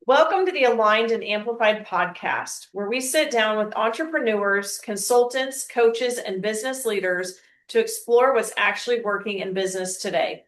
Welcome to the Aligned and Amplified podcast, where we sit down with entrepreneurs, consultants, coaches, and business leaders to explore what's actually working in business today.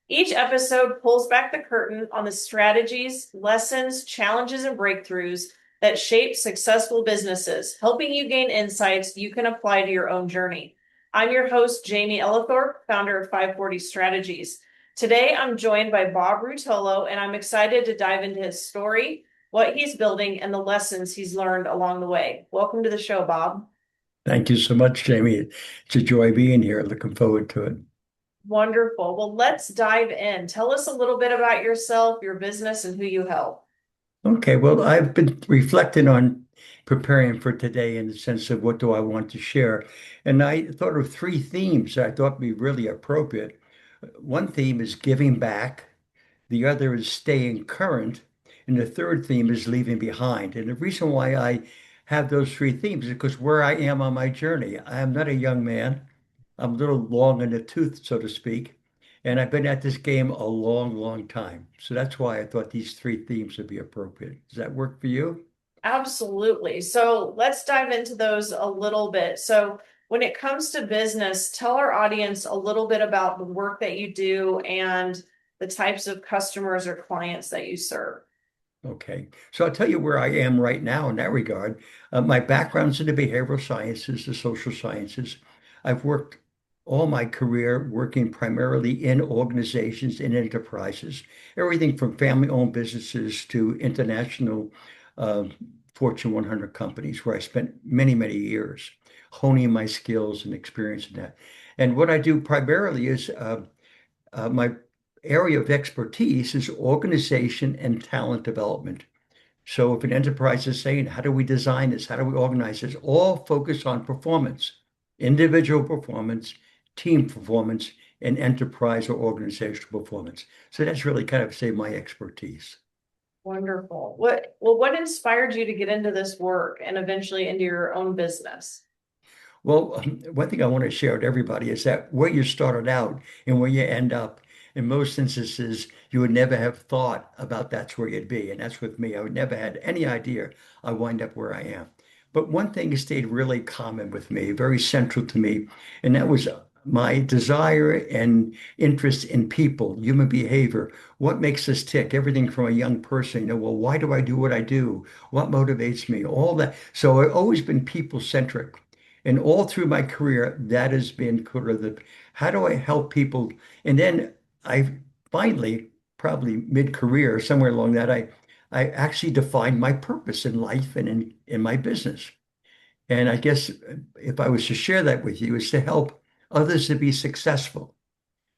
Each episode pulls back the curtain on the strategies, lessons, challenges, and breakthroughs that shape successful businesses, helping you gain insights you can apply to your own journey. I'm your host, Jaime Ellithorpe, founder of 540 Strategies. Today, I'm joined by Bob Rutolo, and I'm excited to dive into his story, what he's building, and the lessons he's learned along the way. Welcome to the show, Bob. Thank you so much, Jamie. It's a joy being here. Looking forward to it. Wonderful. Well, let's dive in. Tell us a little bit about yourself, your business, and who you help. Okay, well, I've been reflecting on preparing for today in the sense of what do I want to share. And I thought of three themes I thought would be really appropriate. One theme is giving back, the other is staying current, and the third theme is leaving behind. And the reason why I have those three themes is because where I am on my journey. I am not a young man. I'm a little long in the tooth, so to speak. And I've been at this game a long, long time. So that's why I thought these three themes would be appropriate. Does that work for you? Absolutely. So let's dive into those a little bit. So, when it comes to business, tell our audience a little bit about the work that you do and the types of customers or clients that you serve. Okay. So I'll tell you where I am right now in that regard. My background's in the behavioral sciences, the social sciences. I've worked all my career working primarily in organizations and enterprises, everything from family-owned businesses to international uh, Fortune 100 companies, where I spent many, many years honing my skills and experience in that. And what I do primarily is my area of expertise is organization and talent development. So if an enterprise is saying, how do we design this? How do we organize this? All focus on performance, individual performance, team performance, and enterprise or organizational performance. So that's really kind of, say, my expertise. Wonderful. What inspired you to get into this work and eventually into your own business? Well, one thing I want to share with everybody is that where you started out and where you end up, in most instances, you would never have thought about that's where you'd be. And that's with me. I would never had any idea I wind up where I am. But one thing has stayed really common with me, very central to me, and that was my desire and interest in people, human behavior, what makes us tick, everything from a young person, well, why do I do what I do? What motivates me? All that. So I've always been people-centric. And all through my career, that has been kind of the how do I help people? And then I finally, probably mid-career, somewhere along that, I actually defined my purpose in life and in my business. And I guess if I was to share that with you, is to help others to be successful,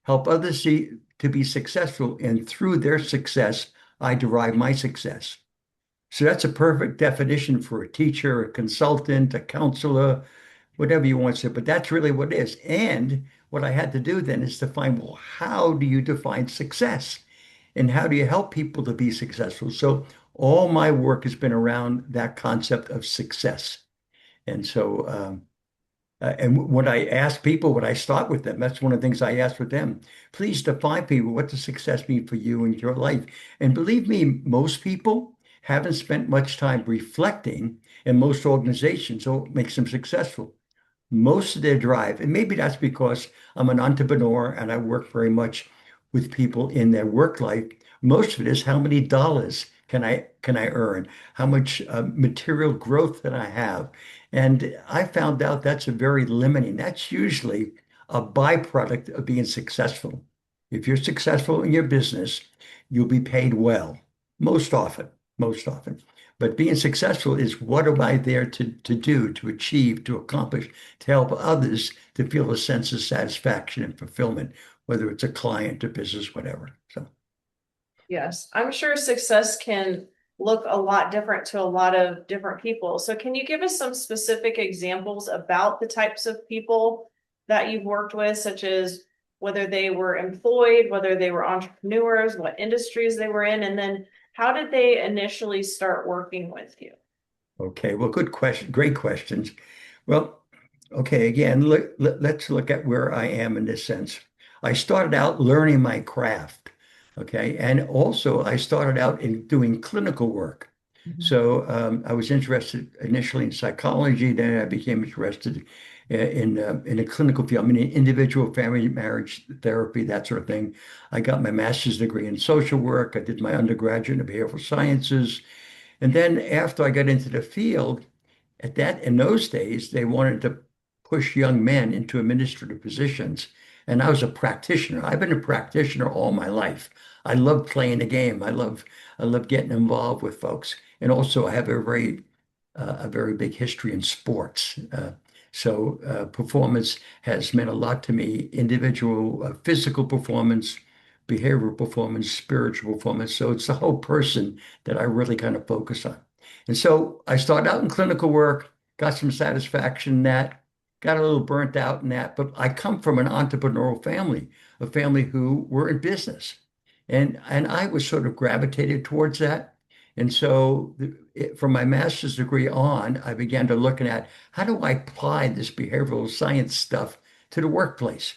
help others to be successful. And through their success, I derive my success. So that's a perfect definition for a teacher, a consultant, a counselor, whatever you want to say, but that's really what it is. And what I had to do then is to find, well, how do you define success? And how do you help people to be successful? So all my work has been around that concept of success. And so, and when I ask people, when I start with them, that's one of the things I ask with them. Please define people, what does success mean for you in your life? And believe me, most people haven't spent much time reflecting, and most organizations, so it makes them successful most of their drive, and maybe that's because I'm an entrepreneur and I work very much with people in their work life. Most of it is how many dollars can I earn? How much material growth can I have? And I found out that's a very limiting. That's usually a byproduct of being successful. If you're successful in your business, you'll be paid well, most often, most often. But being successful is what am I there to do, to achieve, to accomplish, to help others to feel a sense of satisfaction and fulfillment, whether it's a client, a business, whatever. So, Yes, I'm sure success can look a lot different to a lot of different people. So, can you give us some specific examples about the types of people that you've worked with, such as whether they were employed, whether they were entrepreneurs, what industries they were in, and then how did they initially start working with you? okay, well, good question, great questions. Well, okay, again, let's look at where I am in this sense. I started out learning my craft. Okay. And also, I started out in doing clinical work. Mhm. So I was interested initially in psychology. Then I became interested in a clinical field. I mean, in individual family marriage therapy, that sort of thing. I got my master's degree in social work. I did my undergraduate in behavioral sciences. And then after I got into the field, in those days, they wanted to push young men into administrative positions. And I was a practitioner. I've been a practitioner all my life. I love playing the game. I love getting involved with folks. And also I have a very big history in sports. So performance has meant a lot to me, individual physical performance, behavioral performance, spiritual performance. So it's the whole person that I really kind of focus on. And so I started out in clinical work, got some satisfaction in that, got a little burnt out in that, but I come from an entrepreneurial family, a family who were in business. And I was sort of gravitated towards that. And so from my master's degree on, I began to looking at how do I apply this behavioral science stuff to the workplace?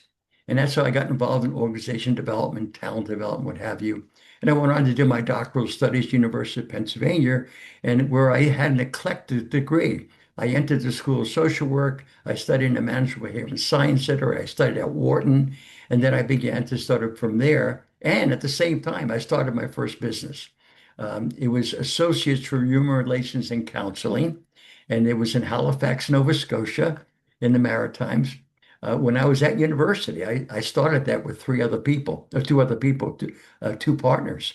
And that's how I got involved in organization development, talent development, what have you. And I went on to do my doctoral studies at University of Pennsylvania, and where I had an eclectic degree. I entered the School of Social Work. I studied in the Management Behavior Science Center. I studied at Wharton, and then I began to start from there. And at the same time, I started my first business. It was Associates for Human Relations and Counseling, and it was in Halifax, Nova Scotia, in the Maritimes. When I was at university, I started that with two other people, two partners.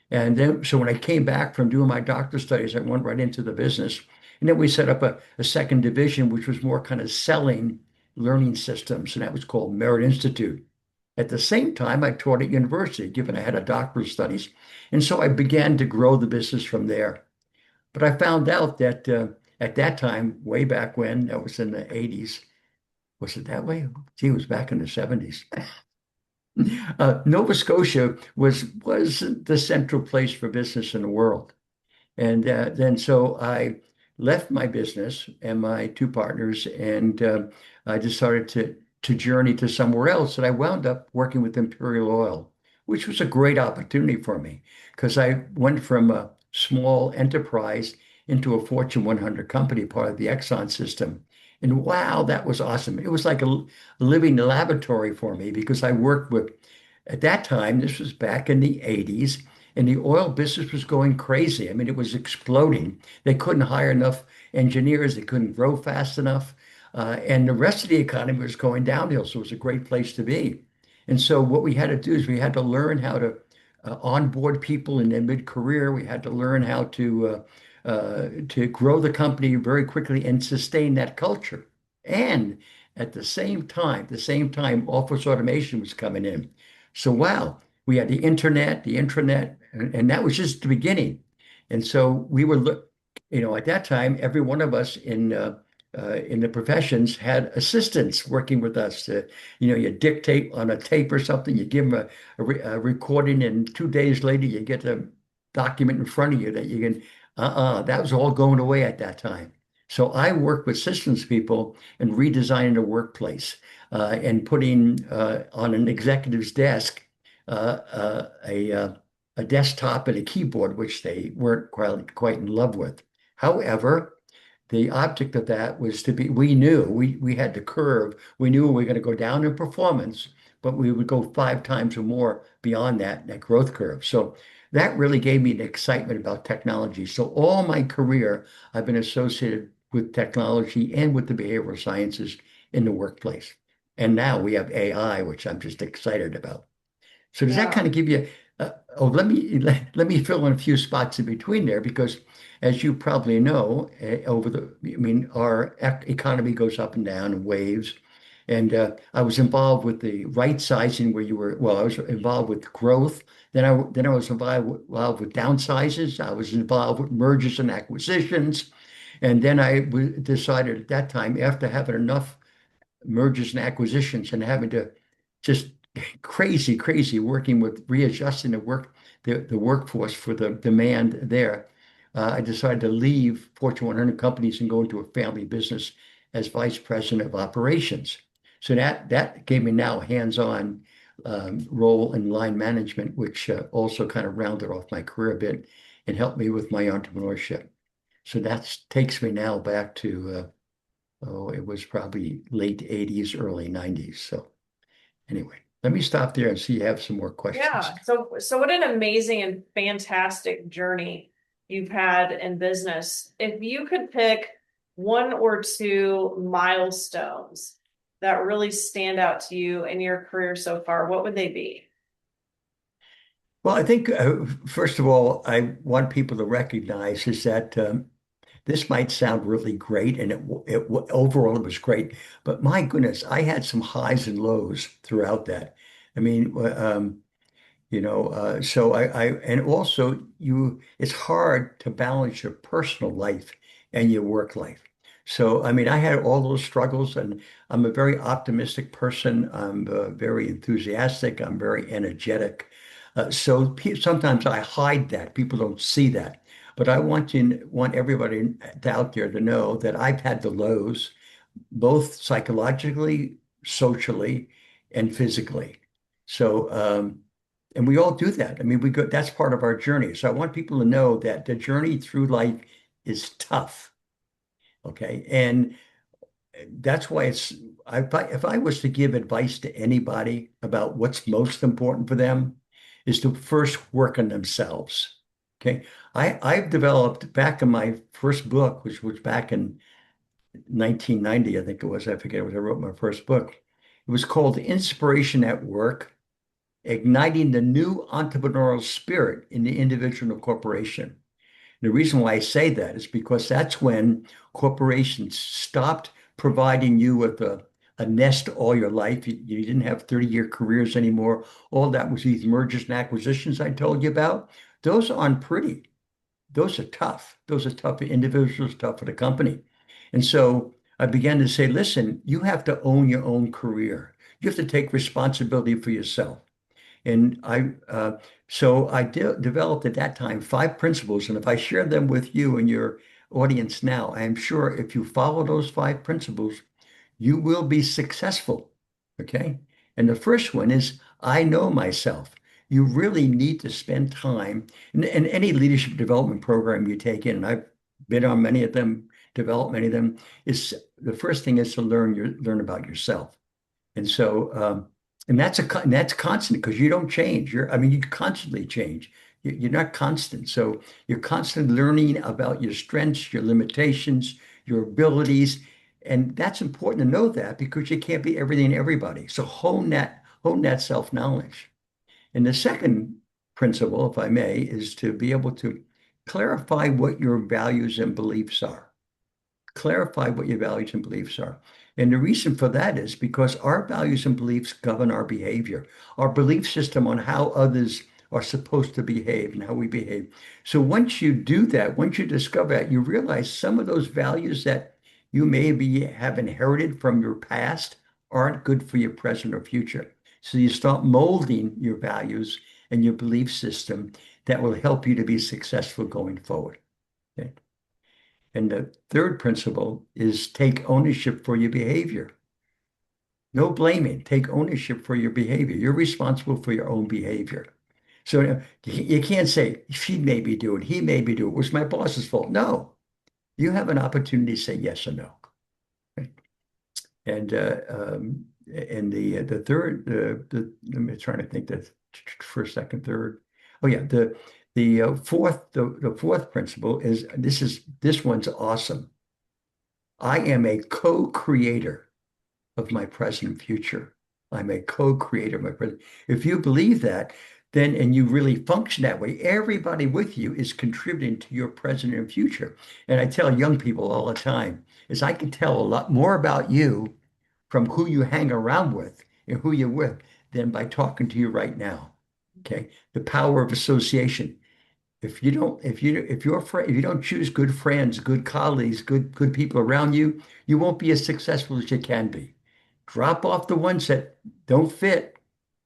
And then, so when I came back from doing my doctoral studies, I went right into the business. And then we set up a second division, which was more kind of selling learning systems, and that was called Merit Institute. At the same time, I taught at university, given I had a doctoral studies. And so I began to grow the business from there. But I found out that at that time, way back when, that was in the 80s, was it that way? Gee, it was back in the 70s. Nova Scotia was the central place for business in the world. And then so I left my business and my two partners, and I decided to journey to somewhere else. And I wound up working with Imperial Oil, which was a great opportunity for me because I went from a small enterprise into a Fortune 100 company, part of the Exxon system. And wow, that was awesome. It was like a living laboratory for me because I worked with, at that time, this was back in the 80s, and the oil business was going crazy. I mean, it was exploding. They couldn't hire enough engineers, they couldn't grow fast enough. And the rest of the economy was going downhill. So it was a great place to be. And so what we had to do is we had to learn how to onboard people in their mid-career. We had to learn how to grow the company very quickly and sustain that culture. And at the same time, office automation was coming in. So wow, we had the intranet, and that was just the beginning. And so we were, at that time, every one of us in the professions had assistants working with us. You dictate on a tape or something, you give them a recording, and 2 days later, you get a document in front of you that you can, that was all going away at that time. So I worked with systems people and redesigning the workplace and putting on an executive's desk a desktop and a keyboard, which they weren't quite in love with. However, the object of that was to be, we had the curve. We knew we were going to go down in performance, but we would go 5 times or more beyond that growth curve. So that really gave me the excitement about technology. So all my career, I've been associated with technology and with the behavioral sciences in the workplace. And now we have AI, which I'm just excited about. So does that kind Yeah. of give you? Let me fill in a few spots in between there because, as you probably know, I mean, our economy goes up and down in waves, and I was involved with the right sizing where you were. Well, I was involved with growth. Then I was involved with downsizes. I was involved with mergers and acquisitions, and then decided at that time, after having enough mergers and acquisitions and having to just crazy working with readjusting the workforce for the demand there. I decided to leave Fortune 100 companies and go into a family business as vice president of operations. So that gave me now hands-on. role in line management, which also kind of rounded off my career a bit and helped me with my entrepreneurship. So that takes me now back to, oh, it was probably late 80s, early 90s. So anyway, let me stop there and see you have some more questions. Yeah. So what an amazing and fantastic journey you've had in business. If you could pick one or two milestones that really stand out to you in your career so far, what would they be? Well, I think, first of all, I want people to recognize is that this might sound really great, and overall it was great. But my goodness, I had some highs and lows throughout that. I mean, so and also it's hard to balance your personal life and your work life. So, I mean, I had all those struggles, and I'm a very optimistic person. I'm very enthusiastic. I'm very energetic. So sometimes I hide that. People don't see that. But I want everybody out there to know that I've had the lows, both psychologically, socially, and physically. So, and we all do that. I mean, that's part of our journey. So I want people to know that the journey through life is tough. Okay. And that's why if I was to give advice to anybody about what's most important for them, is to first work on themselves. Okay. I've developed back in my first book, which was back in 1990, I think it was. I forget when I wrote my first book. It was called Inspiration at Work, Igniting the New Entrepreneurial Spirit in the Individual and Corporation. The reason why I say that is because that's when corporations stopped providing you with a nest all your life. You didn't have 30-year careers anymore. All that was these mergers and acquisitions I told you about. Those aren't pretty. Those are tough. Those are tough for individuals, tough for the company. And so I began to say, listen, you have to own your own career. You have to take responsibility for yourself. And so I developed at that time 5 principles. And if I share them with you and your audience now, I'm sure if you follow those 5 principles, you will be successful. Okay. And the first one is I know myself. You really need to spend time in any leadership development program you take in, and I've been on many of them, developed many of them, is the first thing is to learn about yourself. And so, and that's constant because you don't change. I mean, you constantly change. You're not constant. So you're constantly learning about your strengths, your limitations, your abilities. And that's important to know that because you can't be everything to everybody. So hone that self-knowledge. And the second principle, if I may, is to be able to clarify what your values and beliefs are. Clarify what your values and beliefs are. And the reason for that is because our values and beliefs govern our behavior, our belief system on how others are supposed to behave and how we behave. So once you do that, once you discover that, you realize some of those values that you maybe have inherited from your past aren't good for your present or future. So you start molding your values and your belief system that will help you to be successful going forward. Okay? And the third principle is take ownership for your behavior. No blaming. Take ownership for your behavior. You're responsible for your own behavior. So you can't say, she made me do it. He made me do it. It was my boss's fault. No, you have an opportunity to say yes or no. Right? And the third, I'm trying to think that first, second, third. Oh yeah, the fourth principle is this one's awesome. I am a co-creator of my present and future. I'm a co-creator of my present. If you believe that, then and you really function that way, everybody with you is contributing to your present and future. And I tell young people all the time is I can tell a lot more about you from who you hang around with and who you're with than by talking to you right now. Okay. The power of association. If you don't choose good friends, good colleagues, good people around you, you won't be as successful as you can be. Drop off the ones that don't fit,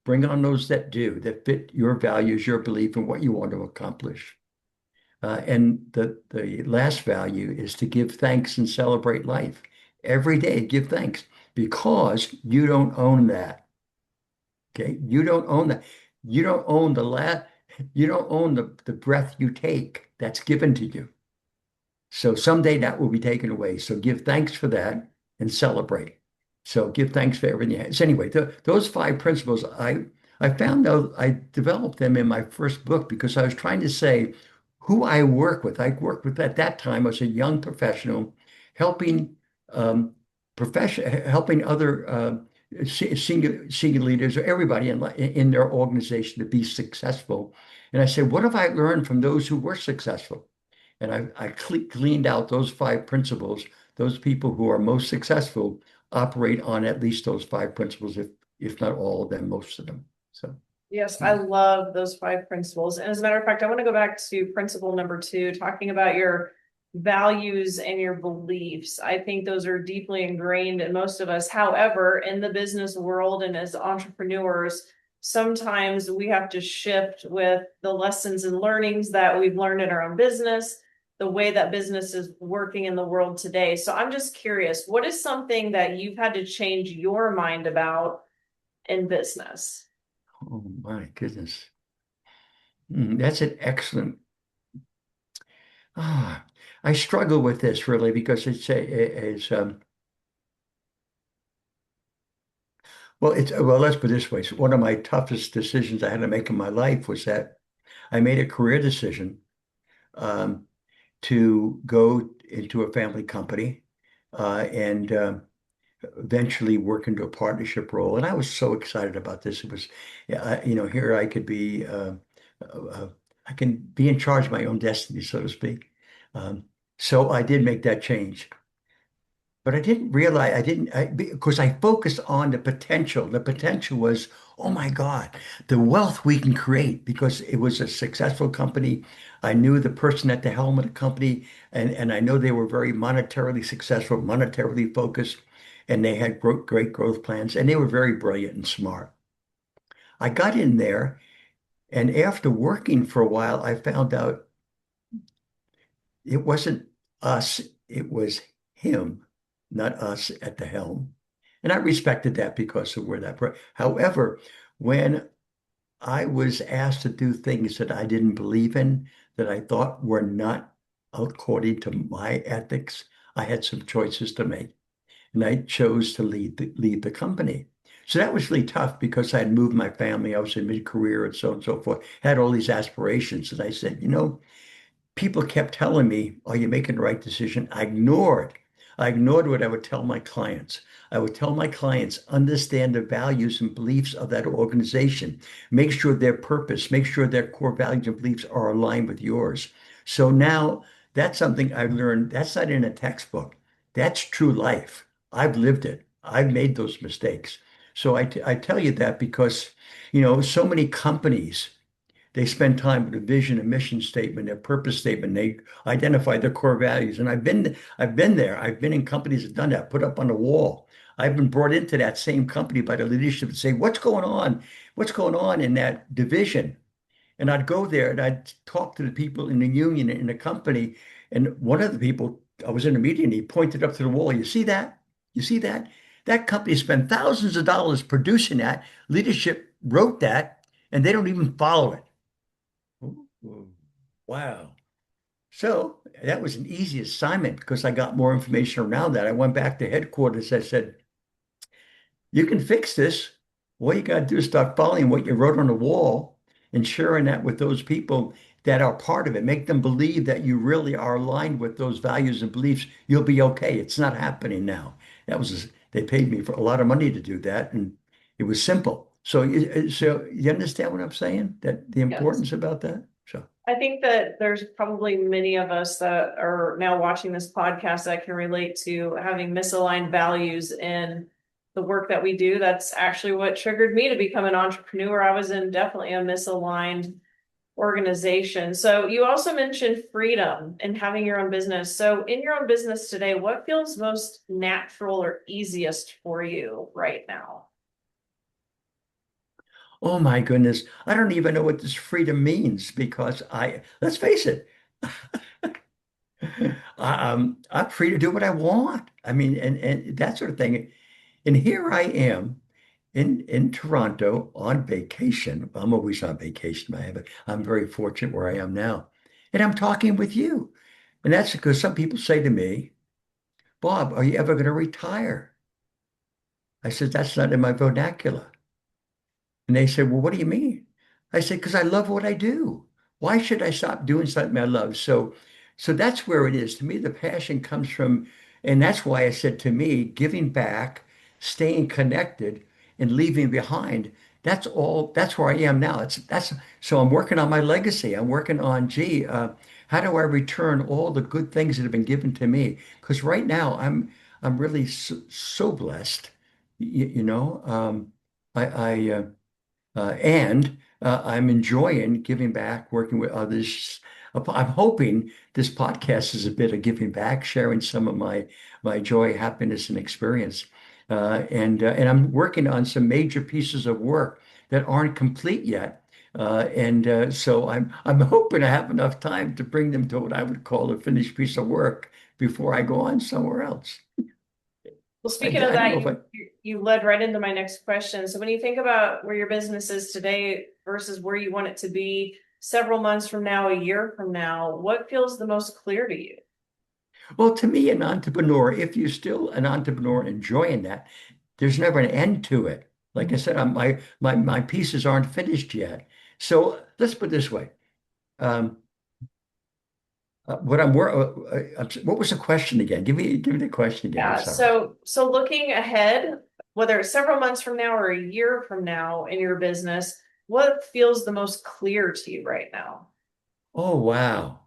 bring on those that do, that fit your values, your belief, and what you want to accomplish. And the last value is to give thanks and celebrate life. Every day, give thanks because you don't own that. Okay. You don't own that. You don't own you don't own the breath you take that's given to you. So someday that will be taken away. So give thanks for that and celebrate. So give thanks for everything you have. So anyway, those five principles, I found out I developed them in my first book because I was trying to say who I work with. I worked with at that time, I was a young professional helping helping other senior leaders or everybody in their organization to be successful. And I said, what have I learned from those who were successful? And I cleaned out those five principles. Those people who are most successful operate on at least those five principles, if not all of them, most of them. So, Yes, I yeah. love those five principles. And as a matter of fact, I want to go back to principle number two, talking about your values and your beliefs. I think those are deeply ingrained in most of us. However, in the business world and as entrepreneurs, sometimes we have to shift with the lessons and learnings that we've learned in our own business, the way that business is working in the world today. So I'm just curious, what is something that you've had to change your mind about in business? Oh my goodness. That's an excellent. Ah, I struggle with this really because it's well, let's put it this way. So one of my toughest decisions I had to make in my life was that I made a career decision um, to go into a family company and eventually work into a partnership role. And I was so excited about this. It was, here I could be, uh, I can be in charge of my own destiny, so to speak. Um, so I did make that change. But I didn't realize because I focused on the potential. The potential was, oh my God, the wealth we can create because it was a successful company. I knew the person at the helm of the company, and I know they were very monetarily successful, monetarily focused, and they had great growth plans, and they were very brilliant and smart. I got in there, and after working for a while, I found out it wasn't us, it was him, not us at the helm. And I respected that because of where that. However, when I was asked to do things that I didn't believe in, that I thought were not according to my ethics, I had some choices to make. And I chose to lead the company. So that was really tough because I had moved my family. I was in mid-career and so on and so forth, had all these aspirations. And I said, people kept telling me, "Are you making the right decision?" I ignored what I would tell my clients. I would tell my clients, understand the values and beliefs of that organization. Make sure their purpose, make sure their core values and beliefs are aligned with yours. So now that's something I've learned. That's not in a textbook. That's true life. I've lived it. I've made those mistakes. So I tell you that because, so many companies they spend time with a vision, a mission statement, a purpose statement. They identify their core values. And I've been there. I've been in companies that have done that, put up on the wall. I've been brought into that same company by the leadership to say, what's going on? What's going on in that division? And I'd go there and I'd talk to the people in the union in the company. And one of the people, I was in a meeting, he pointed up to the wall. You see that? You see that? That company spent thousands of dollars producing that. Leadership wrote that, and they don't even follow it. Ooh, wow. So that was an easy assignment because I got more information around that. I went back to headquarters. I said, you can fix this. All you got to do is start following what you wrote on the wall and sharing that with those people that are part of it. Make them believe that you really are aligned with those values and beliefs. You'll be okay. It's not happening now. They paid me for a lot of money to do that, and it was simple. So you understand what I'm saying? That the Yes. importance about that? So. I think that there's probably many of us that are now watching this podcast that can relate to having misaligned values in the work that we do. That's actually what triggered me to become an entrepreneur. I was in definitely a misaligned organization. So you also mentioned freedom and having your own business. So in your own business today, what feels most natural or easiest for you right now? Oh my goodness. I don't even know what this freedom means because let's face it, I'm free to do what I want. I mean, and that sort of thing. And here I am. in Toronto on vacation. I'm always on vacation. I'm very fortunate where I am now. And I'm talking with you. And that's because some people say to me, Bob, are you ever going to retire? I said, that's not in my vernacular. And they said, well, what do you mean? I said, because I love what I do. Why should I stop doing something I love? So that's where it is. To me, the passion comes from, and that's why I said to me, giving back, staying connected, and leaving behind. That's all. That's where I am now. So I'm working on my legacy. I'm working on, how do I return all the good things that have been given to me? Because right now I'm really so blessed. You know, and I'm enjoying giving back, working with others. I'm hoping this podcast is a bit of giving back, sharing some of my joy, happiness, and experience. And I'm working on some major pieces of work that aren't complete yet. So I'm hoping I have enough time to bring them to what I would call a finished piece of work before I go on somewhere else. Well, I, speaking of I don't that, know if I. you led right into my next question. So when you think about where your business is today versus where you want it to be several months from now, a year from now, what feels the most clear to you? Well, to me, an entrepreneur, if you're still an entrepreneur enjoying that, there's never an end to it. Like I said, my pieces aren't finished yet. So let's put it this way. Um, what was the question again? Give me the question again. I'm Yeah, sorry. so looking ahead, whether it's several months from now or a year from now in your business, what feels the most clear to you right now? Oh, wow.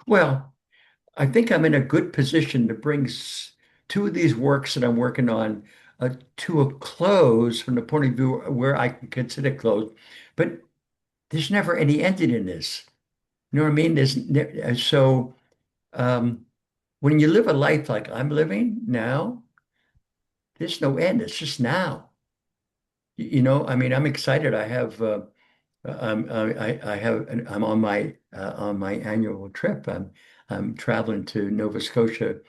Well, I think I'm in a good position to bring two of these works that I'm working on to a close from the point of view where I can consider closed. But there's never any ending in this. You know what I mean? So um, when you live a life like I'm living now, there's no end. It's just now. I mean, I'm excited. I'm on my annual trip. I'm traveling to Nova Scotia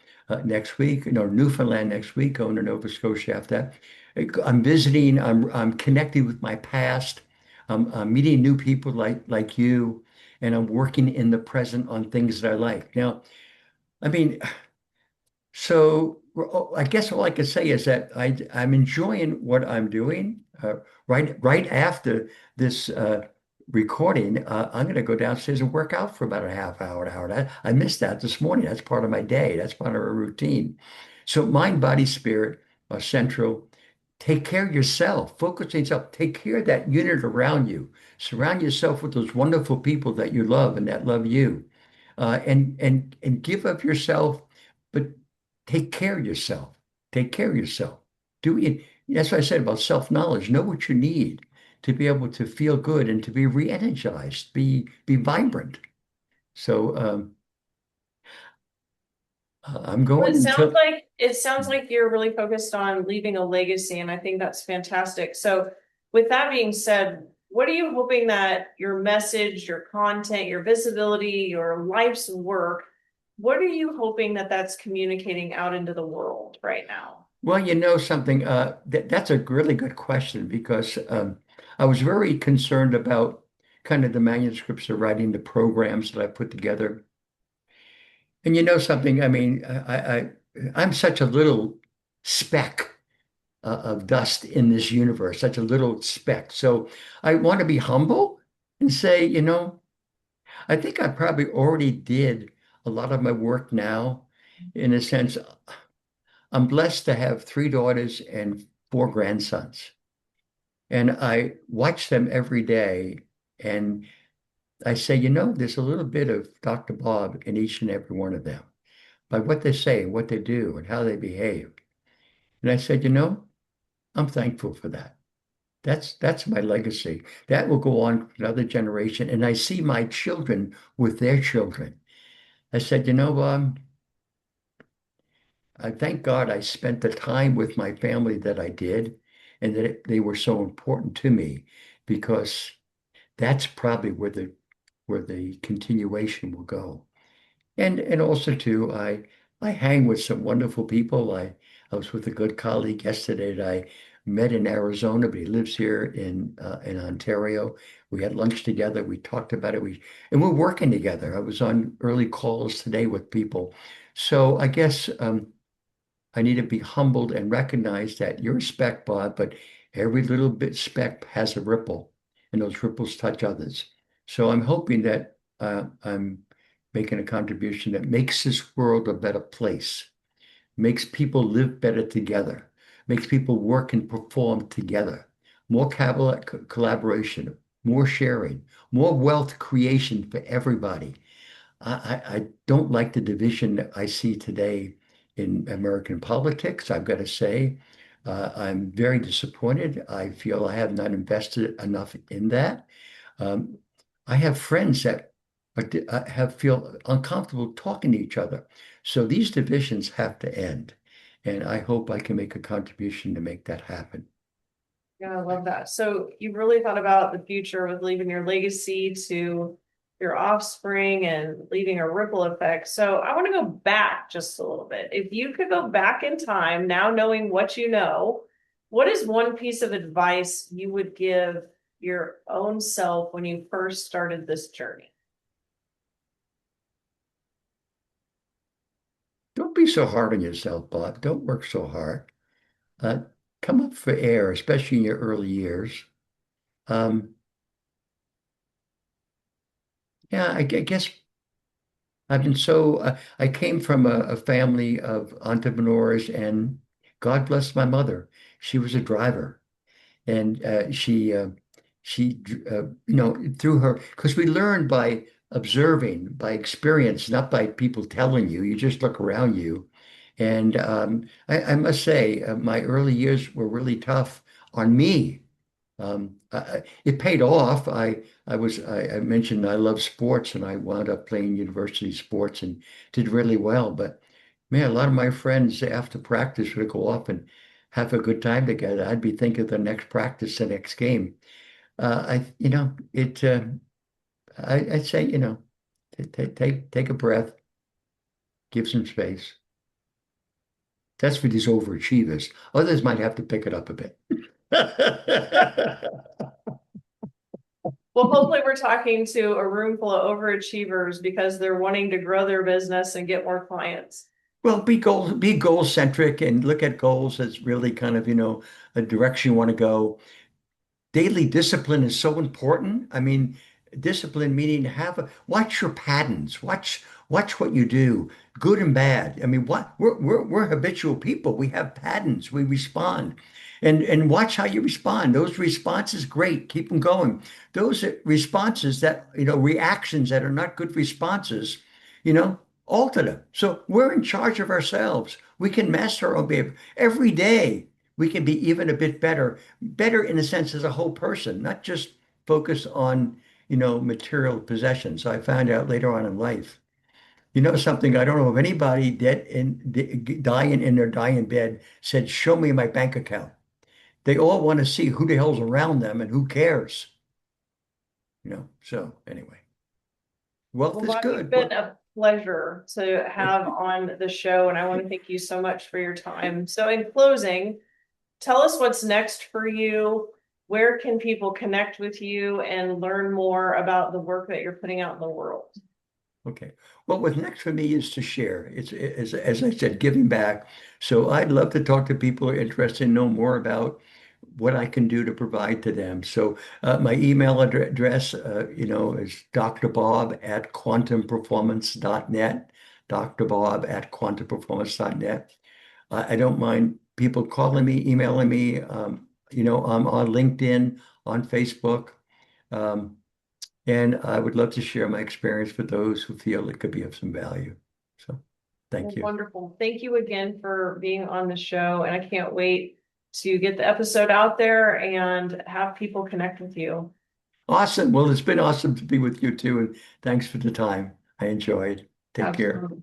next week. Newfoundland next week. Going to Nova Scotia after that. I'm visiting. I'm connecting with my past. I'm meeting new people like you, and I'm working in the present on things that I like. Now, I mean, I guess all I can say is that I'm enjoying what I'm doing. Right after this recording, I'm going to go downstairs and work out for about a half hour, an hour. I missed that this morning. That's part of my day. That's part of a routine. So mind, body, spirit are central. Take care of yourself. Focus on yourself. Take care of that unit around you. Surround yourself with those wonderful people that you love and that love you. And give of yourself, but take care of yourself. Take care of yourself. Do it. That's what I said about self-knowledge. Know what you need to be able to feel good and to be re-energized, be vibrant. So I'm Well, going until. it sounds like you're really focused on leaving a legacy, and I think that's fantastic. So, with that being said, what are you hoping that your message, your content, your visibility, your life's work, what are you hoping that that's communicating out into the world right now? Well, you know something, that's a really good question because I was very concerned about kind of the manuscripts of writing the programs that I put together. And you know something, I mean, I'm such a little speck of dust in this universe, such a little speck. So I want to be humble and say, I think I probably already did a lot of my work now. In a sense, I'm blessed to have three daughters and four grandsons. And I watch them every day. And I say, there's a little bit of Dr. Bob in each and every one of them by what they say, what they do, and how they behave. And I said, I'm thankful for that. That's my legacy. That will go on for another generation. And I see my children with their children. I said, I thank God I spent the time with my family that I did, and that they were so important to me, because that's probably where the continuation will go. And also too, I hang with some wonderful people. I was with a good colleague yesterday that I met in Arizona, but he lives here in Ontario. We had lunch together. We talked about it. And we're working together. I was on early calls today with people. So I guess I need to be humbled and recognize that you're a speck, Bob, but every little bit speck has a ripple, and those ripples touch others. So I'm hoping that I'm making a contribution that makes this world a better place, makes people live better together, makes people work and perform together. More collaboration, more sharing, more wealth creation for everybody. I don't like the division that I see today in American politics. I've got to say, I'm very disappointed. I feel I have not invested enough in that. Um, I have friends that have feel uncomfortable talking to each other. So these divisions have to end. And I hope I can make a contribution to make that happen. Yeah, I love that. So you really thought about the future with leaving your legacy to your offspring and leaving a ripple effect. So I want to go back just a little bit. If you could go back in time, now knowing what you know, what is one piece of advice you would give your own self when you first started this journey? Don't be so hard on yourself, Bob. Don't work so hard. Uh, Come up for air, especially in your early years. Um, yeah, I guess I've been I came from a family of entrepreneurs, and God bless my mother. She was a driver, and she through her, because we learn by observing, by experience, not by people telling you. You just look around you. And I must say, my early years were really tough on me. It paid off. I mentioned I love sports, and I wound up playing university sports and did really well. But man, a lot of my friends after practice would go off and have a good time together. I'd be thinking of the next practice, the next game. I'd say, take a breath, give some space. That's for these overachievers. Others might have to pick it up a bit. Well, hopefully we're talking to a room full of overachievers because they're wanting to grow their business and get more clients. Well, be goal centric and look at goals as really kind of, a direction you want to go. Daily discipline is so important. I mean, discipline meaning watch your patterns, watch what you do, good and bad. I mean, we're habitual people. We have patterns. We respond, and watch how you respond. Those responses, great, keep them going. Those responses that reactions that are not good responses, you know, alter them. So we're in charge of ourselves. We can master our own behavior every day. We can be even a bit better in a sense as a whole person, not just focus on, material possessions. I found out later on in life, something, I don't know if anybody dying in their dying bed said, "Show me my bank account." They all want to see who the hell's around them and who cares, So anyway, wealth Well, is Bob, you've good. been a pleasure to have on the show, and I want to thank you so much for your time. So, in closing, tell us what's next for you. Where can people connect with you and learn more about the work that you're putting out in the world? Okay. Well, what's next for me is to share. It's as I said, giving back. So I'd love to talk to people who are interested and know more about what I can do to provide to them. So my email address, is drbob at quantumperformance.net, drbob at quantumperformance.net. I don't mind people calling me, emailing me. I'm on LinkedIn, on Facebook. Um, and I would love to share my experience with those who feel it could be of some value. So Well, thank you. wonderful. Thank you again for being on the show, and I can't wait to get the episode out there and have people connect with you. Awesome. Well, it's been awesome to be with you too. And thanks for the time. I enjoyed. Take care. Absolutely.